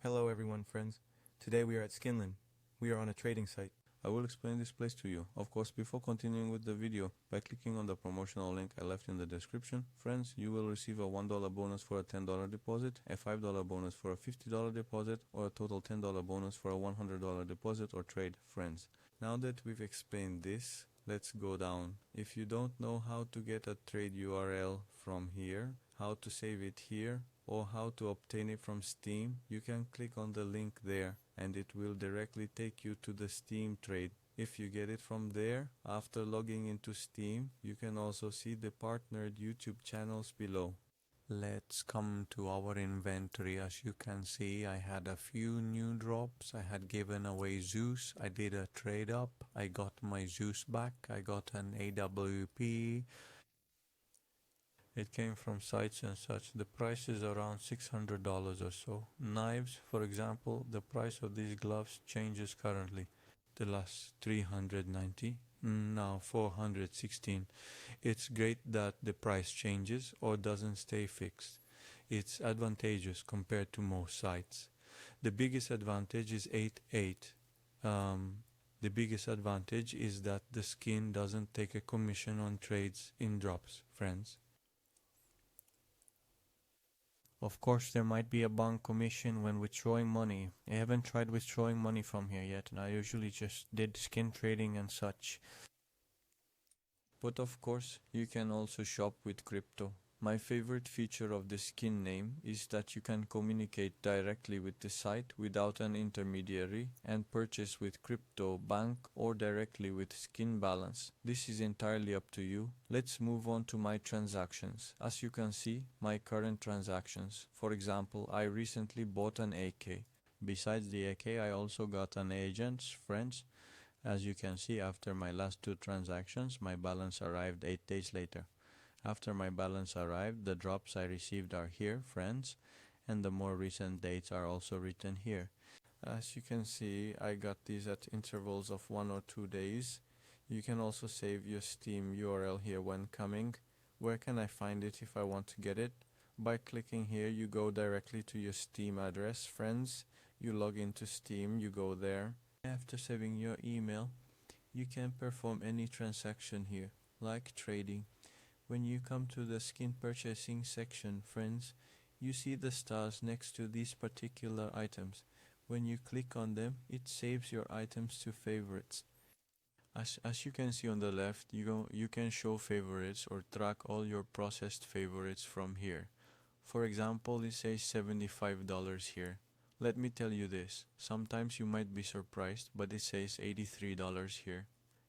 Hello everyone, friends. Today we are at Skinland. We are on a trading site. I will explain this place to you, of course, before continuing with the video. By clicking on the promotional link I left in the description, friends, you will receive a $1 bonus for a $10 deposit, a $5 bonus for a $50 deposit, or a total $10 bonus for a $100 deposit or trade, friends. Now that we've explained this, let's go down. If you don't know how to get a trade URL from here, how to save it here, or how to obtain it from Steam, you can click on the link there and it will directly take you to the Steam trade. If you get it from there, after logging into Steam, you can also see the partnered YouTube channels below. Let's come to our inventory. As you can see, I had a few new drops. I had given away Zeus. I did a trade up. I got my Zeus back. I got an AWP. It came from sites and such. The price is around $600 or so. Knives, for example, the price of these gloves changes currently. The last 390, now 416. It's great that the price changes or doesn't stay fixed. It's advantageous compared to most sites. The biggest advantage is 8.8. The biggest advantage is that the skin doesn't take a commission on trades in drops, friends. Of course, there might be a bank commission when withdrawing money. I haven't tried withdrawing money from here yet, and I usually just did skin trading and such. But of course, you can also shop with crypto. My favorite feature of the skin name is that you can communicate directly with the site without an intermediary and purchase with crypto, bank, or directly with skin balance. This is entirely up to you. Let's move on to my transactions. As you can see, my current transactions. For example, I recently bought an AK. Besides the AK, I also got an agent, friends. As you can see, after my last two transactions, my balance arrived 8 days later. After my balance arrived, the drops I received are here, friends, and the more recent dates are also written here. As you can see, I got these at intervals of 1 or 2 days. You can also save your Steam URL here when coming. Where can I find it if I want to get it? By clicking here, you go directly to your Steam address, friends. You log into Steam, you go there. After saving your email, you can perform any transaction here, like trading. When you come to the skin purchasing section, friends, you see the stars next to these particular items. When you click on them, it saves your items to favorites. As you can see on the left, you can show favorites or track all your processed favorites from here. For example, it says $75 here. Let me tell you this, sometimes you might be surprised, but it says $83 here,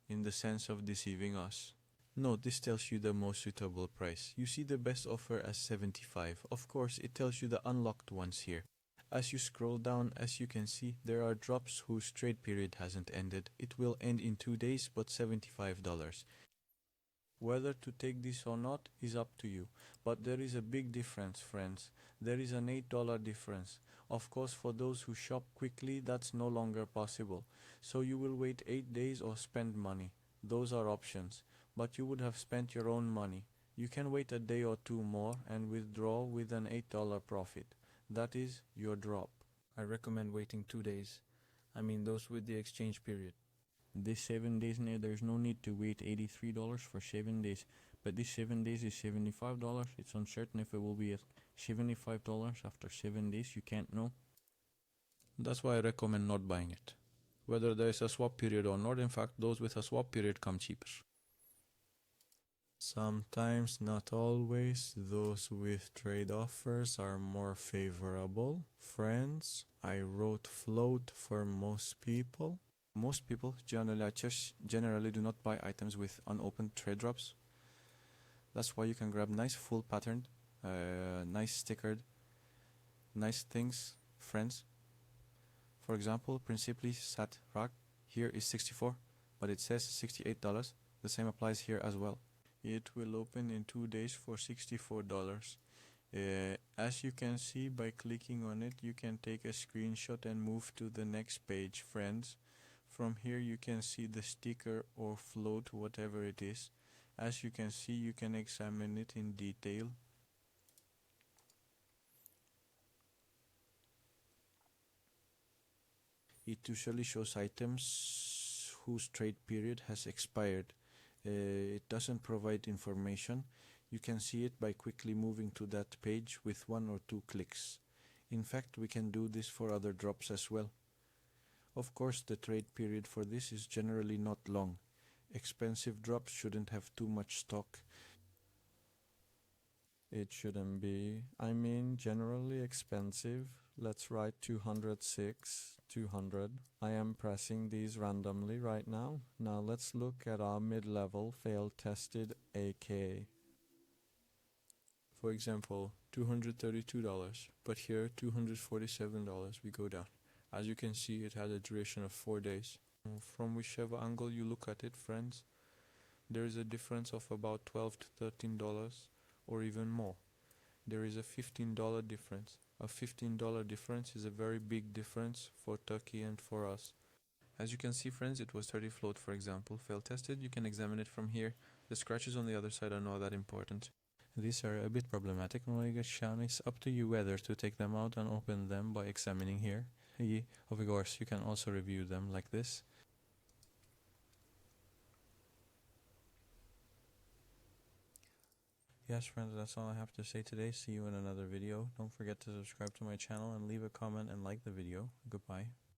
in the sense of deceiving us. No, this tells you the most suitable price. You see the best offer as 75. Of course, it tells you the unlocked ones here. As you scroll down, as you can see, there are drops whose trade period hasn't ended. It will end in 2 days, but $75. Whether to take this or not is up to you. But there is a big difference, friends. There is an $8 difference. Of course, for those who shop quickly, that's no longer possible. So you will wait 8 days or spend money. Those are options. But you would have spent your own money. You can wait a day or two more and withdraw with an $8 profit. That is your drop. I recommend waiting 2 days. I mean those with the exchange period. This 7 days, there's no need to wait $83 for 7 days. But this 7 days is $75. It's uncertain if it will be at $75 after 7 days. You can't know. That's why I recommend not buying it. Whether there is a swap period or not, in fact, those with a swap period come cheaper. Sometimes, not always, those with trade offers are more favorable. Friends, I wrote float for most people. Most people generally do not buy items with unopened trade drops. That's why you can grab nice full patterned, nice stickered, nice things, friends. For example, Principally Sat Rack here is 64, but it says $68. The same applies here as well. It will open in 2 days for $64. As you can see, by clicking on it, you can take a screenshot and move to the next page, friends. From here you can see the sticker or float, whatever it is. As you can see, you can examine it in detail. It usually shows items whose trade period has expired. It doesn't provide information. You can see it by quickly moving to that page with 1 or 2 clicks. In fact, we can do this for other drops as well. Of course, the trade period for this is generally not long. Expensive drops shouldn't have too much stock. It shouldn't be. I mean, generally expensive. Let's write 206, 200. I am pressing these randomly right now. Now let's look at our mid-level failed tested AK. For example, $232, but here $247 we go down. As you can see, it has a duration of 4 days. From whichever angle you look at it, friends, there is a difference of about $12 to $13 or even more. There is a $15 difference. A $15 difference is a very big difference for Turkey and for us. As you can see, friends, it was 30 float, for example, failed tested. You can examine it from here. The scratches on the other side are not that important. These are a bit problematic and when you get shown, it's up to you whether to take them out and open them by examining here. Of course, you can also review them like this. Yes, friends, that's all I have to say today. See you in another video. Don't forget to subscribe to my channel and leave a comment and like the video. Goodbye.